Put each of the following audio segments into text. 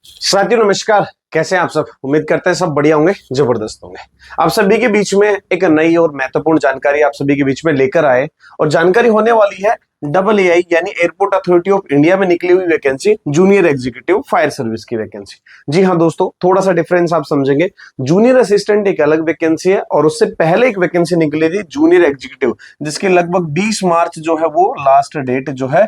साथियों नमस्कार। कैसे हैं आप सब? उम्मीद करते हैं सब बढ़िया होंगे, जबरदस्त होंगे। आप सभी के बीच में एक नई और महत्वपूर्ण जानकारी आप सभी के बीच में लेकर आए और जानकारी होने वाली है AA यानी एयरपोर्ट अथॉरिटी ऑफ इंडिया में निकली हुई vacancy junior executive fire service की वैकेंसी। जी हाँ दोस्तों, थोड़ा सा डिफरेंस आप समझेंगे। जूनियर असिस्टेंट एक अलग वैकेंसी है और उससे पहले एक वैकेंसी निकली थी जूनियर एग्जीक्यूटिव, जिसकी लगभग 20 मार्च जो है वो लास्ट डेट जो है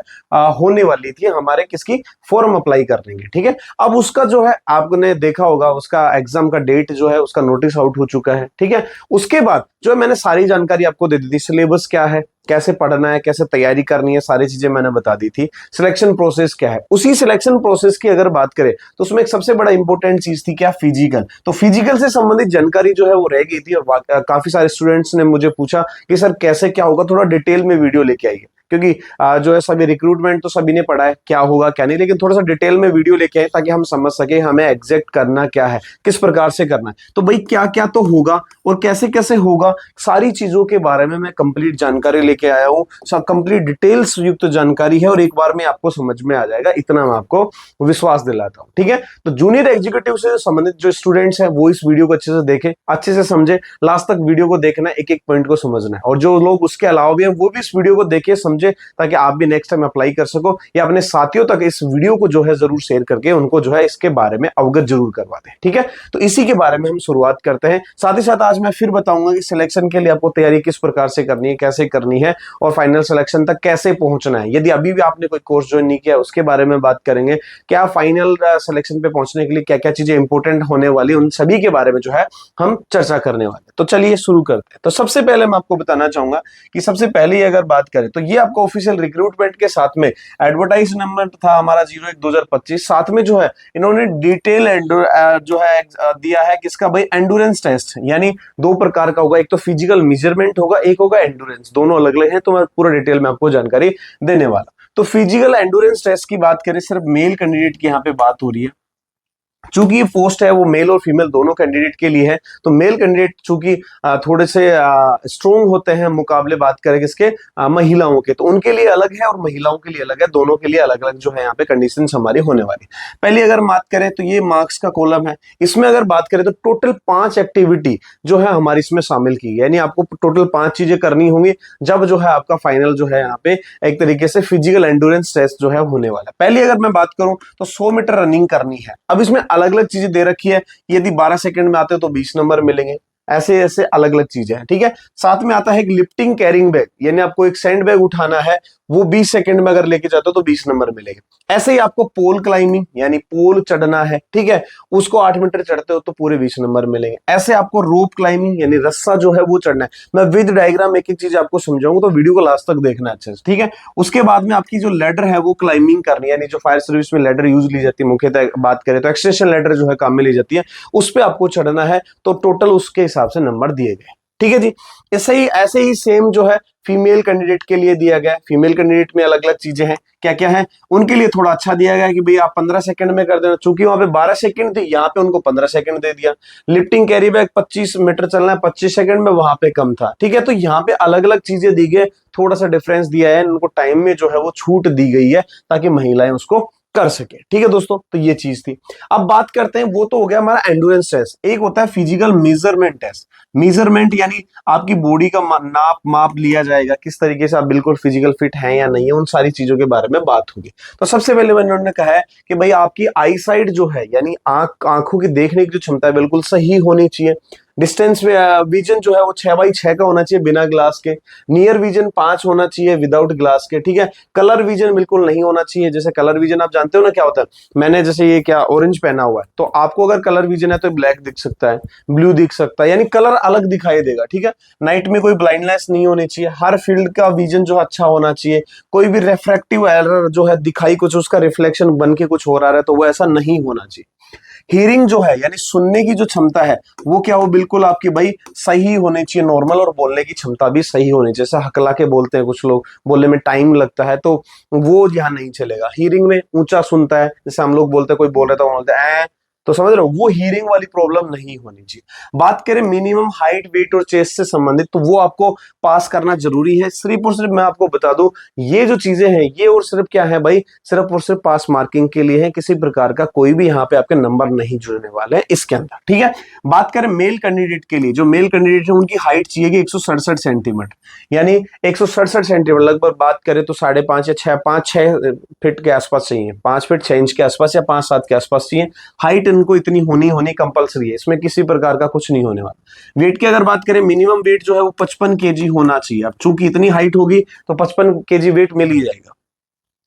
होने वाली थी हमारे किसकी फॉर्म अप्लाई करने की। ठीक है, अब उसका जो है आपने देखा होगा, उसका एग्जाम का डेट जो है उसका नोटिस आउट हो चुका है। ठीक है, उसके बाद जो है मैंने सारी जानकारी आपको दे दी थी, सिलेबस क्या है, कैसे पढ़ना है, कैसे तैयारी करनी है, सारी चीजें मैंने बता दी थी। सिलेक्शन प्रोसेस क्या है, उसी सिलेक्शन प्रोसेस की अगर बात करें तो उसमें एक सबसे बड़ा इंपॉर्टेंट चीज थी क्या, फिजिकल। तो फिजिकल से संबंधित जानकारी जो है वो रह गई थी और काफी सारे स्टूडेंट्स ने मुझे पूछा कि सर कैसे क्या होगा, थोड़ा डिटेल में वीडियो लेके आइए, क्योंकि जो है सभी रिक्रूटमेंट तो सभी ने पढ़ा है क्या होगा क्या नहीं, लेकिन थोड़ा सा डिटेल में वीडियो लेके आए ताकि हम समझ सके हमें एग्जैक्ट करना क्या है, किस प्रकार से करना है। तो भाई क्या क्या तो होगा और कैसे कैसे होगा, सारी चीजों के बारे में मैं कंप्लीट जानकारी लेके आया हूँ। सब कंप्लीट डिटेल्स युक्त जानकारी है और एक बार में आपको समझ में आ जाएगा, इतना मैं आपको विश्वास दिलाता हूँ। ठीक है, तो जूनियर एग्जीक्यूटिव से संबंधित जो स्टूडेंट्स हैं वो इस वीडियो को अच्छे से देखें, अच्छे से समझे, लास्ट तक वीडियो को देखना, एक एक पॉइंट को समझना है। और जो लोग उसके अलावा भी हैं वो भी इस वीडियो को देखे समझे, ताकि आप भी नेक्स्ट टाइम अप्लाई कर सको या अपने साथियों तक इस वीडियो को जो है जरूर शेयर करके उनको जो है इसके बारे में अवगत जरूर करवा दें। ठीक है, तो इसी के बारे में हम शुरुआत करते हैं। साथ ही साथ आज मैं फिर बताऊंगा कि सिलेक्शन के लिए आपको तैयारी किस प्रकार से करनी है, कैसे करनी है और फाइनल सिलेक्शन तक कैसे पहुंचना है। यदि अभी भी आपने कोई कोर्स ज्वाइन नहीं किया उसके बारे में बात करेंगे, क्या फाइनल सिलेक्शन पे पहुंचने के लिए क्या क्या चीजें इंपॉर्टेंट होने वाली, उन सभी के बारे में जो है हम चर्चा करने वाले। तो चलिए शुरू करते हैं। तो सबसे पहले मैं आपको बताना चाहूंगा कि सबसे पहले अगर बात करें तो ये आपको ऑफिशियल रिक्रूटमेंट के साथ में एडवर्टाइज नंबर था हमारा 01/2025, साथ में जो है इन्होंने डिटेल जो है दिया है किसका भाई, एंडुरेंस टेस्ट। यानी दो प्रकार का होगा, एक तो फिजिकल मेजरमेंट होगा, एक होगा एंडुरेंस, दोनों अलग अलग है। तो मैं पूरा डिटेल में आपको जानकारी देने वाला। तो फिजिकल एंडुरेंस टेस्ट की बात करें, सिर्फ मेल कैंडिडेट की यहाँ पे बात हो रही है। चूंकि ये पोस्ट है वो मेल और फीमेल दोनों कैंडिडेट के लिए है, तो मेल कैंडिडेट चूंकि थोड़े से स्ट्रोंग होते हैं मुकाबले बात करें किसके, महिलाओं के, तो उनके लिए अलग है और महिलाओं के लिए अलग है। दोनों के लिए अलग अलग जो है यहाँ पे कंडीशन हमारी होने वाली। पहले अगर बात करें तो ये मार्क्स का कॉलम है। इसमें अगर बात करें तो टोटल 5 एक्टिविटी जो है हमारी इसमें शामिल की है, यानी आपको टोटल 5 चीजें करनी होंगी जब जो है आपका फाइनल जो है यहाँ पे एक तरीके से फिजिकल एंडुरेंस टेस्ट जो है होने वाला है। पहले अगर मैं बात करूं तो 100 मीटर रनिंग करनी है। अब इसमें अलग अलग चीजें दे रखी है, यदि 12 सेकंड में आते हो तो 20 नंबर मिलेंगे, ऐसे ऐसे अलग अलग चीजें हैं। ठीक है, साथ में आता है एक लिफ्टिंग कैरिंग बैग, यानी आपको एक सैंड बैग उठाना है, वो 20 सेकंड में अगर लेके जाते हो तो 20 नंबर मिलेंगे। ऐसे ही आपको पोल क्लाइंबिंग यानी पोल चढ़ना है, ठीक है, उसको 8 मीटर चढ़ते हो तो पूरे 20 नंबर मिलेंगे। ऐसे आपको रोप क्लाइंबिंग यानी रस्सा जो है वो चढ़ना है। मैं विद डायग्राम एक एक चीज आपको समझाऊंगा, तो वीडियो को लास्ट तक देखना अच्छे से। ठीक है, उसके बाद में आपकी जो लेडर है वो क्लाइंबिंग करनी है, यानी जो फायर सर्विस में लेडर यूज ली जाती है, मुख्यतः बात करें तो एक्सटेंशन लेडर जो है काम में ली जाती है, उस पर आपको चढ़ना है। तो टोटल उसके हिसाब से नंबर दिए गए। ठीक है जी, ऐसे ही सेम जो है फीमेल कैंडिडेट के लिए दिया गया है। फीमेल कैंडिडेट में अलग अलग चीजें हैं, क्या क्या है उनके लिए थोड़ा अच्छा दिया गया है कि भाई आप 15 सेकंड में कर देना। चूंकि वहां पे 12 सेकंड थी, यहाँ पे उनको 15 सेकंड दे दिया। लिफ्टिंग कैरी बैग 25 मीटर चलना है, 25 सेकंड में, वहां पे कम था। ठीक है, तो यहाँ पे अलग अलग चीजें दी गई, थोड़ा सा डिफरेंस दिया है, उनको टाइम में जो है वो छूट दी गई है ताकि महिलाएं उसको कर सके। ठीक है दोस्तों, तो ये चीज थी। अब बात करते हैं, वो तो हो गया हमारा एंडुरेंस टेस्ट। एक होता है फिजिकल मेजरमेंट टेस्ट। मेजरमेंट यानी आपकी बॉडी का नाप माप लिया जाएगा, किस तरीके से आप बिल्कुल फिजिकल फिट हैं या नहीं है, उन सारी चीजों के बारे में बात होगी। तो सबसे पहले उन्होंने कहा है कि भाई आपकी आई साइट जो है, यानी आंखों की देखने की जो क्षमता है बिल्कुल सही होनी चाहिए। डिस्टेंस विजन जो है वो 6x6 का होना चाहिए बिना ग्लास के। नियर विजन 5 होना चाहिए विदाउट ग्लास के। ठीक है, कलर विजन बिल्कुल नहीं होना चाहिए। जैसे कलर विजन आप जानते हो ना क्या होता है, मैंने जैसे ये क्या ऑरेंज पहना हुआ है, तो आपको अगर कलर विजन है तो ब्लैक दिख सकता है, ब्लू दिख सकता है, यानी कलर अलग दिखाई देगा। ठीक है, नाइट में कोई ब्लाइंडनेस नहीं होनी चाहिए। हर फील्ड का विजन जो अच्छा होना चाहिए। कोई भी रिफ्रैक्टिव एरर जो है, दिखाई कुछ उसका रिफ्लेक्शन बन के कुछ हो रहा है, तो वो ऐसा नहीं होना चाहिए। हियरिंग जो है यानी सुनने की जो क्षमता है वो क्या हो, बिल्कुल आपकी भाई सही होनी चाहिए, नॉर्मल। और बोलने की क्षमता भी सही होनी चाहिए। जैसे हकला के बोलते हैं कुछ लोग, बोलने में टाइम लगता है, तो वो यहाँ नहीं चलेगा। हियरिंग में ऊंचा सुनता है, जैसे हम लोग बोलते हैं, कोई बोल रहा था बोलते हैं तो समझ रहे हो, वो हीरिंग वाली प्रॉब्लम नहीं होनी चाहिए। बात करें मिनिमम हाइट, वेट और चेस्ट से संबंधित, तो वो आपको पास करना जरूरी है। सिर्फ और सिर्फ मैं आपको बता दूं, ये जो चीजें हैं ये और सिर्फ क्या है भाई, सिर्फ और सिर्फ पास मार्किंग के लिए है। किसी प्रकार का कोई भी यहाँ पे आपके नंबर नहीं जुड़ने वाले हैं इसके अंदर, ठीक है। बात करें मेल कैंडिडेट के लिए, जो मेल कैंडिडेट है उनकी हाइट चाहिए 167 सेंटीमीटर, यानी 167 सेंटीमीटर लगभग बात करें तो 5.5 या 6 फीट के आसपास चाहिए, 5 फीट 6 इंच के आसपास या 5-7 के आसपास चाहिए। हाइट इनको इतनी होनी कंपलसरी है, इसमें किसी प्रकार का कुछ नहीं होने वाला। वेट की अगर बात करें, मिनिमम वेट जो है वो 55 केजी होना चाहिए। अब चूंकि इतनी हाइट होगी तो 55 केजी वेट मिल ही जाएगा।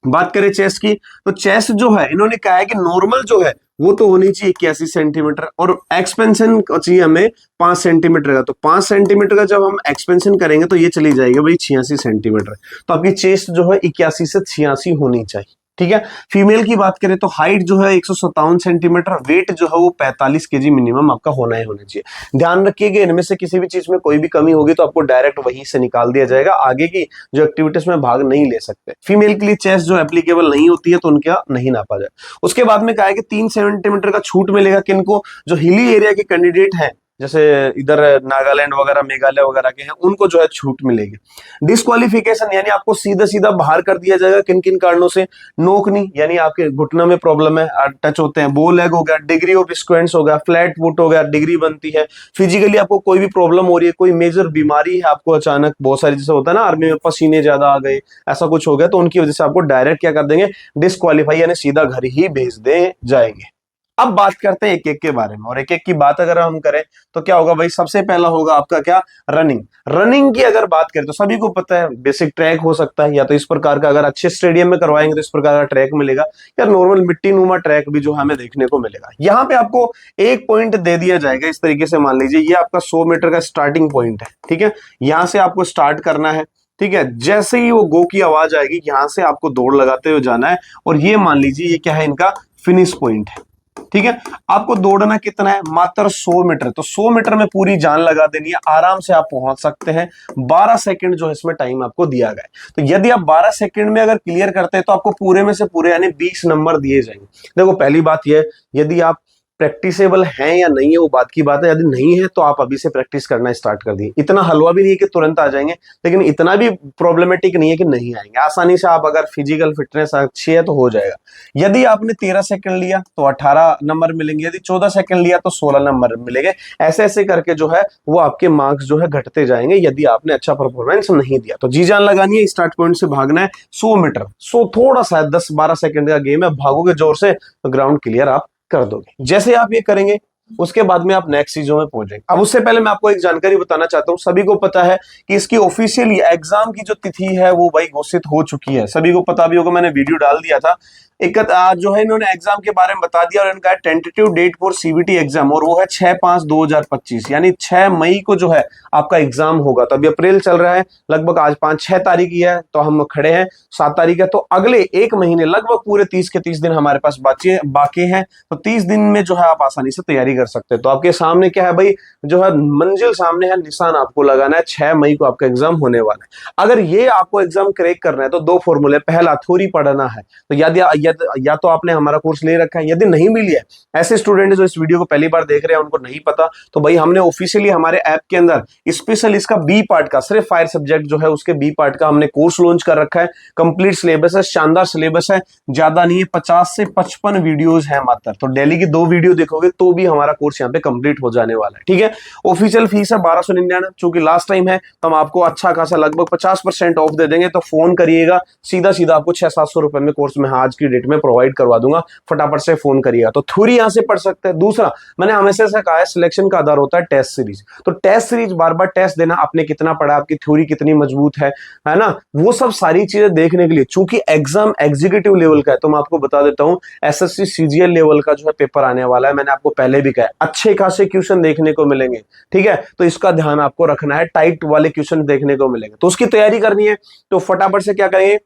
बात करें चेस्ट की, तो चेस्ट जो है इन्होंने कहा है कि नॉर्मल जो है वो तो होनी चाहिए 81 सेंटीमीटर, और एक्सपेंशन चाहिए हमें 5 सेंटीमीटर का। तो 5 सेंटीमीटर का जब हम एक्सपेंशन करेंगे तो ये चली जाएगी भाई 86 सेंटीमीटर। तो आपकी चेस्ट जो है 81 से 86 होनी चाहिए, ठीक है। फीमेल की बात करें तो हाइट जो है 157 सेंटीमीटर, वेट जो है वो 45 केजी मिनिमम आपका होना ही होना चाहिए। ध्यान रखिएगा, इनमें से किसी भी चीज में कोई भी कमी होगी तो आपको डायरेक्ट वहीं से निकाल दिया जाएगा, आगे की जो एक्टिविटीज में भाग नहीं ले सकते। फीमेल के लिए चेस्ट जो एप्लीकेबल नहीं होती है तो उनका नहीं नापा जाए। उसके बाद में कहा है कि 3 सेंटीमीटर का छूट मिलेगा किनको, जो हिली एरिया के कैंडिडेट हैं, जैसे इधर नागालैंड वगैरह मेघालय वगैरह के हैं, उनको जो है छूट मिलेगी। डिस्क्वालिफिकेशन यानी आपको सीधा सीधा बाहर कर दिया जाएगा, किन किन कारणों से। नोकनी यानी आपके घुटना में प्रॉब्लम है, टच होते हैं, बो लेग हो गया, डिग्री ऑफ स्क्वेंस हो गया, फ्लैट फुट हो गया, डिग्री बनती है। फिजिकली आपको कोई भी प्रॉब्लम हो रही है, कोई मेजर बीमारी है आपको, अचानक बहुत सारी, जैसे होता है ना आर्मी में पसीने ज्यादा आ गए, ऐसा कुछ हो गया, तो उनकी वजह से आपको डायरेक्ट क्या कर देंगे, डिस्क्वालीफाई यानी सीधा घर ही भेज दे जाएंगे। अब बात करते हैं एक एक के बारे में, और एक एक की बात अगर हम करें तो क्या होगा भाई, सबसे पहला होगा आपका क्या, रनिंग। रनिंग की अगर बात करें तो सभी को पता है बेसिक ट्रैक हो सकता है, या तो इस प्रकार का, अगर अच्छे स्टेडियम में करवाएंगे तो इस प्रकार का ट्रैक मिलेगा, या नॉर्मल मिट्टी नुमा ट्रैक भी जो हमें देखने को मिलेगा। यहाँ पे आपको एक पॉइंट दे दिया जाएगा इस तरीके से, मान लीजिए ये आपका 100 मीटर का स्टार्टिंग पॉइंट है, ठीक है। यहां से आपको स्टार्ट करना है, ठीक है। जैसे ही वो गो की आवाज आएगी यहां से आपको दौड़ लगाते हुए जाना है, और ये मान लीजिए ये क्या है, इनका फिनिश पॉइंट है, ठीक है। आपको दौड़ना कितना है, मात्र 100 मीटर। तो 100 मीटर में पूरी जान लगा देनी है, आराम से आप पहुंच सकते हैं। 12 सेकंड जो है इसमें टाइम आपको दिया गया है। तो यदि आप 12 सेकंड में अगर क्लियर करते हैं तो आपको पूरे में से पूरे यानी 20 नंबर दिए जाएंगे। देखो पहली बात यह, यदि आप प्रैक्टिसेबल है या नहीं है वो बात की बात है। यदि नहीं है तो आप अभी से प्रैक्टिस करना स्टार्ट कर दिए। इतना हलवा भी नहीं है कि तुरंत आ जाएंगे, लेकिन इतना भी प्रॉब्लमेटिक नहीं है कि नहीं आएंगे। आसानी से आप अगर फिजिकल फिटनेस अच्छी है तो हो जाएगा। यदि आपने 13 सेकंड लिया तो 18 नंबर मिलेंगे, यदि 14 सेकंड लिया तो 16 नंबर मिलेंगे। ऐसे ऐसे करके जो है वो आपके मार्क्स जो है घटते जाएंगे यदि आपने अच्छा परफॉर्मेंस नहीं दिया। तो जी जान लगानी है, स्टार्ट पॉइंट से भागना है 100 मीटर। थोड़ा सा 10-12 सेकंड का गेम है, भागोगे जोर से तो ग्राउंड क्लियर आप कर दोगे। जैसे आप ये करेंगे उसके बाद में आप नेक्स्ट चीजों में पहुंचेंगे। अब उससे पहले मैं आपको एक जानकारी बताना चाहता हूं। सभी को पता है कि इसकी ऑफिशियली एग्जाम की जो तिथि है वो भाई घोषित हो चुकी है। सभी को पता भी होगा, मैंने वीडियो डाल दिया था। आज जो है इन्होंने एग्जाम के बारे में बता दिया, और इनका tentative date for CBT exam, और वो है 6/5/2025 यानी 6 मई को जो है आपका एग्जाम होगा। तो अभी अप्रैल चल रहा है, लगभग आज 5-6 तारीख ही है, तो हम खड़े हैं 7 तारीख है। तो अगले एक महीने लगभग पूरे 30 के 30 दिन हमारे पास बाकी हैं। तो 30 दिन में जो है आप आसानी से तैयारी कर सकते हैं। तो आपके सामने क्या है भाई, जो है मंजिल सामने है, निशान आपको लगाना है। 6 मई को आपका एग्जाम होने वाला है। अगर ये आपको एग्जाम क्रैक करना है तो 2 फॉर्मूले, पहला थ्योरी पढ़ना है। तो या तो आपने हमारा कोर्स ले रखा है, यदि नहीं भी लिया है, ऐसे स्टूडेंट जो इस वीडियो को पहली बार देख रहे हैं उनको नहीं पता, तो भाई हमने ऑफिशियली हमारे ऐप के अंदर स्पेशल इसका बी पार्ट का, सिर्फ फायर सब्जेक्ट जो है उसके बी पार्ट का हमने कोर्स लॉन्च कर रखा है। कंप्लीट सिलेबस है, शानदार सिलेबस है, ज्यादा नहीं है, 50 से 55 वीडियोज है मात्र। तो डेली की 2 वीडियो देखोगे तो भी हमारा कोर्स यहाँ पे कंप्लीट हो जाने वाला है, ठीक है। ऑफिशियल फीस है 1299। चूंकि लास्ट टाइम है तो हम आपको अच्छा खासा लगभग 50% ऑफ दे देंगे। तो फोन करिएगा, सीधा सीधा आपको 600-700 रुपए में कोर्स में आज की डेट में प्रोवाइड करवा दूंगा। फटाफट से फोन करिएगा। तो थ्योरी यहां से पढ़ सकते हैं। दूसरा, मैंने हमेशा से कहा है सिलेक्शन का आधार होता है टेस्ट सीरीज। तो टेस्ट सीरीज बार बार टेस्ट देना, आपने कितना पढ़ा, आपकी थ्योरी कितनी मजबूत है ना, वो सब सारी चीजें देखने के लिए, चूंकि एग्जाम एग्जीक्यूटिव लेवल का है तो मैं आपको बता देता हूं एसएससी सीजीएल लेवल का जो है पेपर आने वाला है। मैंने आपको पहले भी कहा, अच्छे खासे क्वेश्चन देखने को मिलेंगे, ठीक है। तो इसका ध्यान आपको रखना है, टाइट वाले क्वेश्चन देखने को मिलेंगे, तो उसकी तैयारी करनी है। तो फटाफट से क्या करेंगे,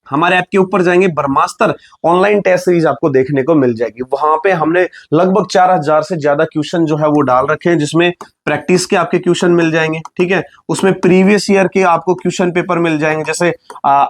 हमारे ऐप के ऊपर जाएंगे, ब्रह्मास्त्र ऑनलाइन टेस्ट सीरीज आपको देखने को मिल जाएगी। वहां पे हमने लगभग 4000 से ज्यादा क्वेश्चन जो है वो डाल रखे हैं, जिसमें प्रैक्टिस के आपके क्वेश्चन मिल जाएंगे, ठीक है। उसमें प्रीवियस ईयर के आपको क्वेश्चन पेपर मिल जाएंगे, जैसे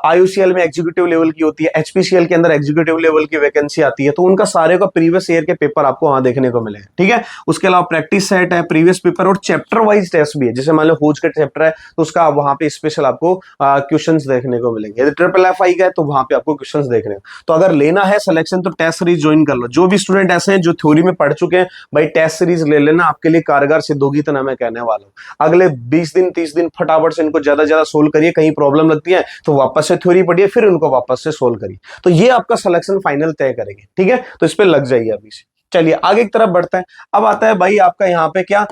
IUCL में एग्जीक्यूटिव लेवल की होती है, HPCL के अंदर एग्जीक्यूटिव लेवल की वैकेंसी आती है, तो उनका सारे का प्रीवियस ईयर के पेपर आपको वहां देखने को मिलेगा, ठीक है। उसके अलावा प्रैक्टिस सेट है, प्रीवियस पेपर और चैप्टर वाइज टेस्ट भी है, जैसे मान लो फौज का चैप्टर है तो उसका वहां पे स्पेशल आपको क्वेश्चंस देखने को मिलेंगे। यदि FFI का है तो वहां पे आपको क्वेश्चंस देखने को। तो अगर लेना है सिलेक्शन तो टेस्ट सीरीज ज्वाइन कर लो। जो भी स्टूडेंट ऐसे हैं जो थ्योरी में पढ़ चुके हैं, भाई टेस्ट सीरीज ले लेना, आपके लिए कारगर सिद्ध होगी, इतना मैं कहने वाला हूं। अगले 20 दिन 30 दिन फटाफट से इनको ज्यादा ज्यादा सोल्व करिए, कहीं प्रॉब्लम लगती है तो वापस से थ्योरी पढ़िए, फिर उनको वापस से सोल्व करिए, तो ये आपका सिलेक्शन फाइनल तय करेंगे, ठीक है। तो इस पे लग जाइए अभी से। चलिए आगे की तरफ बढ़ते हैं। अब आता है भाई आपका यहाँ पे क्या,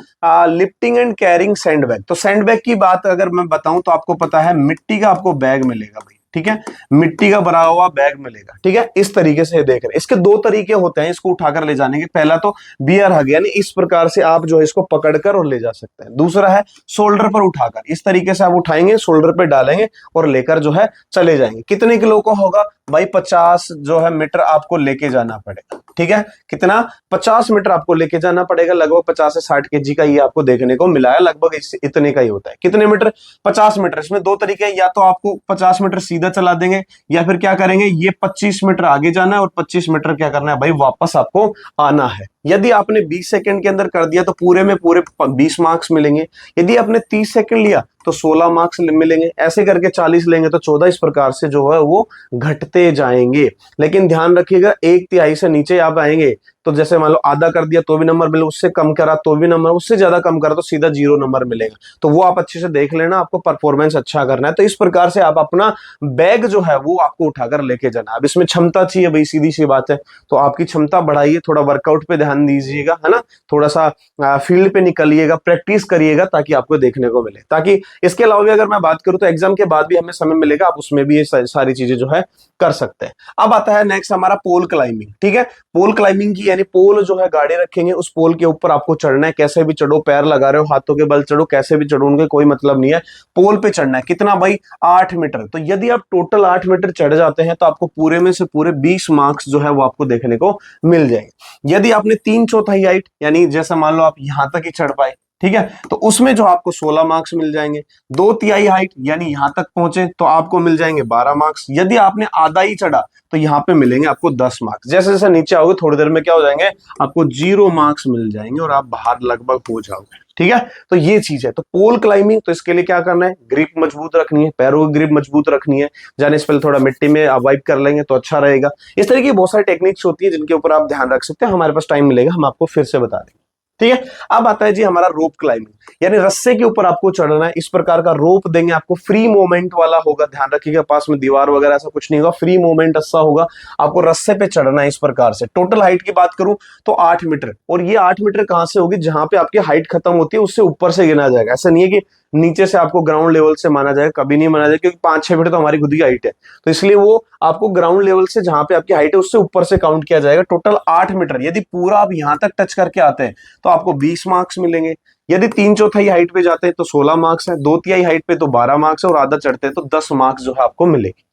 लिफ्टिंग एंड कैरिंग सैंडबैग। तो सैंडबैग की बात अगर मैं बताऊं तो आपको पता है मिट्टी का आपको बैग मिलेगा भाई, ठीक है, मिट्टी का भरा हुआ बैग मिलेगा, ठीक है। इस तरीके से देख रहे हैं, इसके दो तरीके होते हैं इसको उठाकर ले जाने के। पहला तो बियर हग, यानी इस प्रकार से आप जो है इसको पकड़कर और ले जा सकते हैं। दूसरा है शोल्डर पर उठाकर, इस तरीके से आप उठाएंगे, शोल्डर पे डालेंगे और लेकर जो है चले जाएंगे। कितने किलो का होगा भाई, 50 जो है मीटर आपको लेके जाना पड़ेगा, ठीक है। कितना, 50 मीटर आपको लेके जाना पड़ेगा, लगभग 50 से 60 kg का ये आपको देखने को मिला है, लगभग इतने का ही होता है। कितने मीटर, 50 मीटर। इसमें दो तरीके हैं, या तो आपको 50 मीटर सीधा चला देंगे, या फिर क्या करेंगे, ये 25 मीटर आगे जाना है और 25 मीटर क्या करना है भाई, वापस आपको आना है। यदि आपने 20 सेकंड के अंदर कर दिया तो पूरे में पूरे 20 मार्क्स मिलेंगे। यदि आपने 30 सेकंड लिया तो 16 मार्क्स मिलेंगे। ऐसे करके 40 लेंगे तो 14। इस प्रकार से जो है वो घटते जाएंगे। लेकिन ध्यान रखिएगा, 1/3 से नीचे आप आएंगे तो जैसे मान लो आधा कर दिया तो भी नंबर मिले, उससे कम करा तो भी नंबर, उससे ज्यादा कम करा तो सीधा 0 नंबर मिलेगा। तो वो आप अच्छे से देख लेना, आपको परफॉर्मेंस अच्छा करना है। तो इस प्रकार से आप अपना बैग जो है वो आपको उठाकर लेके जाना। अब इसमें क्षमता चाहिए भाई, सीधी सी बात है, तो आपकी क्षमता बढ़ाइए, थोड़ा वर्कआउट पे ध्यान दीजिएगा, है ना, थोड़ा सा फील्ड पे निकलिएगा, प्रैक्टिस करिएगा, ताकि आपको देखने को मिले। ताकि इसके अलावा भी अगर मैं बात करूं तो एग्जाम के बाद भी हमें समय मिलेगा, आप उसमें भी ये सारी चीजें जो है कर सकते हैं। अब आता है नेक्स्ट हमारा पोल क्लाइंबिंग, ठीक है। पोल क्लाइंबिंग की यानी पोल जो है गाड़ी रखेंगे, उस पोल के ऊपर आपको चढ़ना है, कैसे भी चढ़ो, पैर लगा रहे हो, हाथों के बल चढ़ो, कैसे भी चढ़ो, उनके कोई मतलब नहीं है, पोल पे चढ़ना है। कितना भाई, 8 मीटर। तो यदि आप टोटल 8 मीटर चढ़ जाते हैं तो आपको पूरे में से पूरे 20 मार्क्स जो है वो आपको देखने को मिल जाएंगे। यदि आपने 3/4 हाइट, यानी जैसा मान लो आप यहां तक ही चढ़ पाए, ठीक है, तो उसमें जो आपको 16 मार्क्स मिल जाएंगे। 2/3 हाइट यानी यहां तक पहुंचे तो आपको मिल जाएंगे 12 मार्क्स। यदि आपने आधा ही चढ़ा तो यहाँ पे मिलेंगे आपको 10 मार्क्स। जैसे जैसे नीचे आओगे थोड़ी देर में क्या हो जाएंगे, आपको 0 मार्क्स मिल जाएंगे और आप बाहर लगभग हो जाओगे, ठीक है। तो ये चीज है। तो पोल क्लाइंबिंग, तो इसके लिए क्या करना है, ग्रिप मजबूत रखनी है, पैरों की ग्रिप मजबूत रखनी है। जाने से पहले थोड़ा मिट्टी में आप वाइप कर लेंगे तो अच्छा रहेगा। इस तरह की बहुत सारी टेक्निक्स होती है जिनके ऊपर आप ध्यान रख सकते हैं। हमारे पास टाइम मिलेगा, हम आपको फिर से बता देंगे, ठीक है। अब आता है जी हमारा रोप क्लाइंबिंग, यानी रस्से के ऊपर आपको चढ़ना है। इस प्रकार का रोप देंगे आपको, फ्री मूवमेंट वाला होगा, ध्यान रखिएगा, पास में दीवार वगैरह ऐसा कुछ नहीं होगा, फ्री मूवमेंट रस्सा होगा, आपको रस्से पे चढ़ना है इस प्रकार से। टोटल हाइट की बात करूं तो 8 मीटर, और ये 8 मीटर कहां से होगी, जहां पे आपकी हाइट खत्म होती है उससे ऊपर से गिना जाएगा। ऐसा नहीं है कि नीचे से आपको ग्राउंड लेवल से माना जाएगा, कभी नहीं माना जाएगा, क्योंकि 5-6 मीटर तो हमारी खुद की हाइट है, तो इसलिए वो आपको ग्राउंड लेवल से जहां पे आपकी हाइट है उससे ऊपर से काउंट किया जाएगा। Total 8 metre. यदि पूरा आप यहां तक टच करके आते हैं तो आपको 20 मार्क्स मिलेंगे। यदि 3/4 हाइट पे जाते हैं तो 16 मार्क्स है, 2/3 हाइट पे तो 12 मार्क्स है, और आधा चढ़ते हैं तो 10 मार्क्स जो है आपको मिलेगी।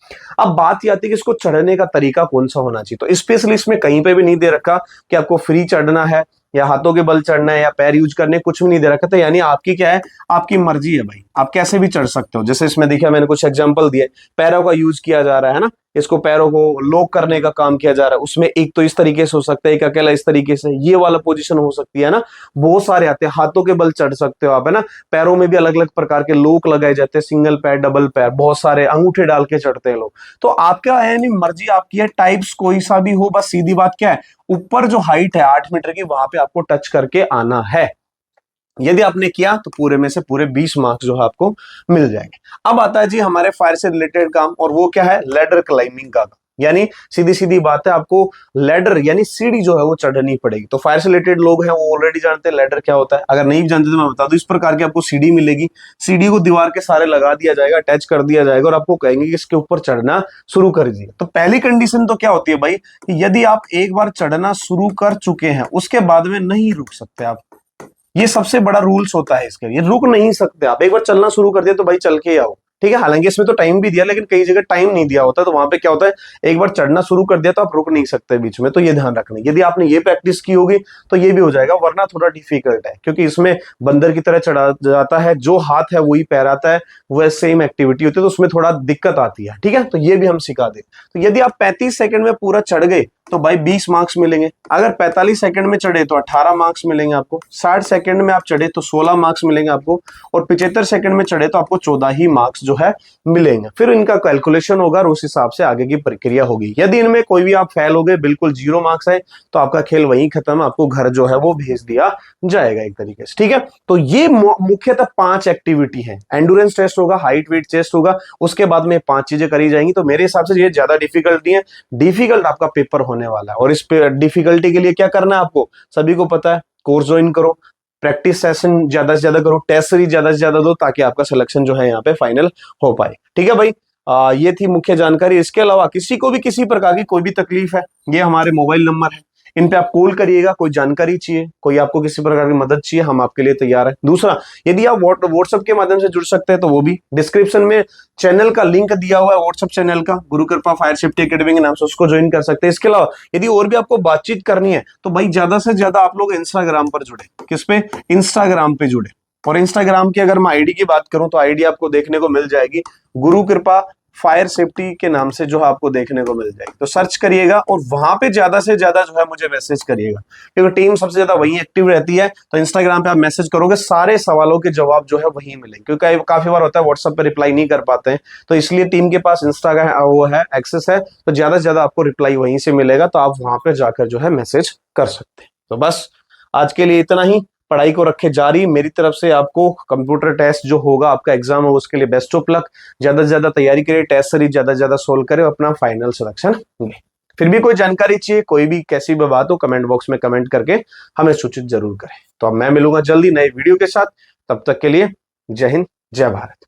अब बात ये आती है कि इसको चढ़ने का तरीका कौन सा होना चाहिए। तो स्पेशली इसमें कहीं पे भी नहीं दे रखा कि आपको फ्री चढ़ना है या हाथों के बल चढ़ना है या पैर यूज करने, कुछ भी नहीं दे रखा। तो यानी आपकी क्या है, आपकी मर्जी है भाई, आप कैसे भी चढ़ सकते हो। जैसे इसमें देखिए मैंने कुछ एग्जांपल दिए, पैरों का यूज किया जा रहा है ना, इसको पैरों को लॉक करने का काम किया जा रहा है। उसमें एक तो इस तरीके से हो सकता है, एक अकेला इस तरीके से, ये वाला पोजीशन हो सकती है ना, बहुत सारे आते हैं। हाथों के बल चढ़ सकते हो आप, है ना, पैरों में भी अलग अलग प्रकार के लॉक लगाए जाते हैं, सिंगल पैर, डबल पैर, बहुत सारे अंगूठे डाल के चढ़ते हैं लोग। तो आपका है नहीं, मर्जी आपकी है, टाइप्स कोई सा भी हो, बस सीधी बात क्या है, ऊपर जो हाइट है 8 मीटर की, वहां पे आपको टच करके आना है। यदि आपने किया तो पूरे में से पूरे 20 मार्क्स जो है आपको मिल जाएंगे। अब आता है जी हमारे फायर से रिलेटेड काम, और वो क्या है, लैडर क्लाइंबिंग का काम। यानी सीधी सीधी बात है, आपको लैडर यानी सीढ़ी जो है वो चढ़नी पड़ेगी। तो फायर से रिलेटेड लोग हैं वो ऑलरेडी जानते हैं लैडर क्या होता है, अगर नहीं जानते तो मैं बता दूं। इस प्रकार की आपको सीढ़ी मिलेगी, सीढ़ी को दीवार के सारे लगा दिया जाएगा, अटैच कर दिया जाएगा, और आपको कहेंगे कि इसके ऊपर चढ़ना शुरू कर दीजिए। तो पहली कंडीशन तो क्या होती है भाई, कि यदि आप एक बार चढ़ना शुरू कर चुके हैं उसके बाद में नहीं रुक सकते आप। ये सबसे बड़ा रूल्स होता है इसके, ये रुक नहीं सकते आप। एक बार चलना शुरू कर दिया तो भाई चल के आओ, ठीक है। हालांकि इसमें तो टाइम भी दिया, लेकिन कई जगह टाइम नहीं दिया होता, तो वहां पे क्या होता है, एक बार चढ़ना शुरू कर दिया तो आप रुक नहीं सकते बीच में, तो ये ध्यान रखना। यदि आपने ये प्रैक्टिस की होगी तो ये भी हो जाएगा, वरना थोड़ा डिफिकल्ट है, क्योंकि इसमें बंदर की तरह चढ़ा जाता है, जो हाथ है वही पैर आता है, वह सेम एक्टिविटी होती है, तो उसमें थोड़ा दिक्कत आती है। ठीक है, तो ये भी हम सिखा दे। तो यदि आप 35 सेकंड में पूरा चढ़ गए तो भाई 20 मार्क्स मिलेंगे। अगर 45 सेकंड में चढ़े तो 18 मार्क्स मिलेंगे आपको। 60 सेकंड में आप चढ़े तो 16 मार्क्स मिलेंगे आपको, और 75 सेकंड में चढ़े तो आपको 14 ही मार्क्स जो है मिलेंगे। फिर इनका कैलकुलेशन होगा और उस हिसाब से आगे की प्रक्रिया होगी। यदि इनमें कोई भी आप फेल हो गए, बिल्कुल 0 मार्क्स है, तो आपका खेल वहीं खत्म, आपको घर जो है वो भेज दिया जाएगा एक तरीके से। ठीक है, तो ये मुख्यतः 5 एक्टिविटी है। एंडुरेंस टेस्ट होगा, हाइट वेट टेस्ट होगा, उसके बाद में 5 चीजें करी जाएंगी। तो मेरे हिसाब से ये ज्यादा डिफिकल्ट नहीं है, डिफिकल्ट आपका पेपर होने वाला है। और इस पे डिफिकल्टी के लिए क्या करना है आपको, सभी को पता है, कोर्स ज्वाइन करो, प्रैक्टिस सेशन ज्यादा से ज्यादा करो, टेस्ट सीरीज ज्यादा से ज्यादा दो, ताकि आपका सिलेक्शन जो है यहाँ पे फाइनल हो पाए। ठीक है भाई, ये थी मुख्य जानकारी। इसके अलावा किसी को भी किसी प्रकार की कोई भी तकलीफ है, ये हमारे मोबाइल नंबर है, इन पे आप कॉल करिएगा। कोई जानकारी चाहिए, कोई आपको किसी प्रकार की मदद चाहिए, हम आपके लिए तैयार है। दूसरा, यदि आप व्हाट्सएप के माध्यम से जुड़ सकते हैं तो वो भी डिस्क्रिप्शन में चैनल का लिंक दिया हुआ है, व्हाट्सएप चैनल का, गुरु कृपा फायर सेफ्टी एकेडमी के नाम से, उसको ज्वाइन कर सकते हैं। इसके अलावा यदि और भी आपको बातचीत करनी है तो भाई ज्यादा से ज्यादा आप लोग इंस्टाग्राम पर जुड़े। किस पे? इंस्टाग्राम पे जुड़े। और इंस्टाग्राम की अगर मैं आईडी की बात करूं तो आईडी आपको देखने को मिल जाएगी गुरु कृपा फायर सेफ्टी के नाम से, जो आपको देखने को मिल जाएगी। तो सर्च करिएगा और वहां पे ज्यादा से ज्यादा जो है मुझे मैसेज करिएगा, क्योंकि टीम सबसे ज्यादा वही एक्टिव रहती है। तो इंस्टाग्राम पे आप मैसेज करोगे, सारे सवालों के जवाब जो है वही मिलेंगे, क्योंकि काफी बार होता है व्हाट्सएप पे रिप्लाई नहीं कर पाते हैं, तो इसलिए टीम के पास इंस्टा का वो है, एक्सेस है, तो ज्यादा से ज्यादा आपको रिप्लाई वहीं से मिलेगा। तो आप वहां पे जाकर जो है मैसेज कर सकते हैं। तो बस आज के लिए इतना ही। पढ़ाई को रखे जारी। मेरी तरफ से आपको कंप्यूटर टेस्ट जो होगा, आपका एग्जाम होगा, उसके लिए बेस्ट ऑफ लक। ज्यादा से ज्यादा तैयारी करिए, टेस्ट सीरीज ज्यादा से ज्यादा सोल्व करें, अपना फाइनल सिलेक्शन ले। फिर भी कोई जानकारी चाहिए, कोई भी कैसी भी बात हो, कमेंट बॉक्स में कमेंट करके हमें सूचित जरूर करें। तो अब मैं मिलूंगा जल्दी नए वीडियो के साथ, तब तक के लिए जय हिंद, जय भारत।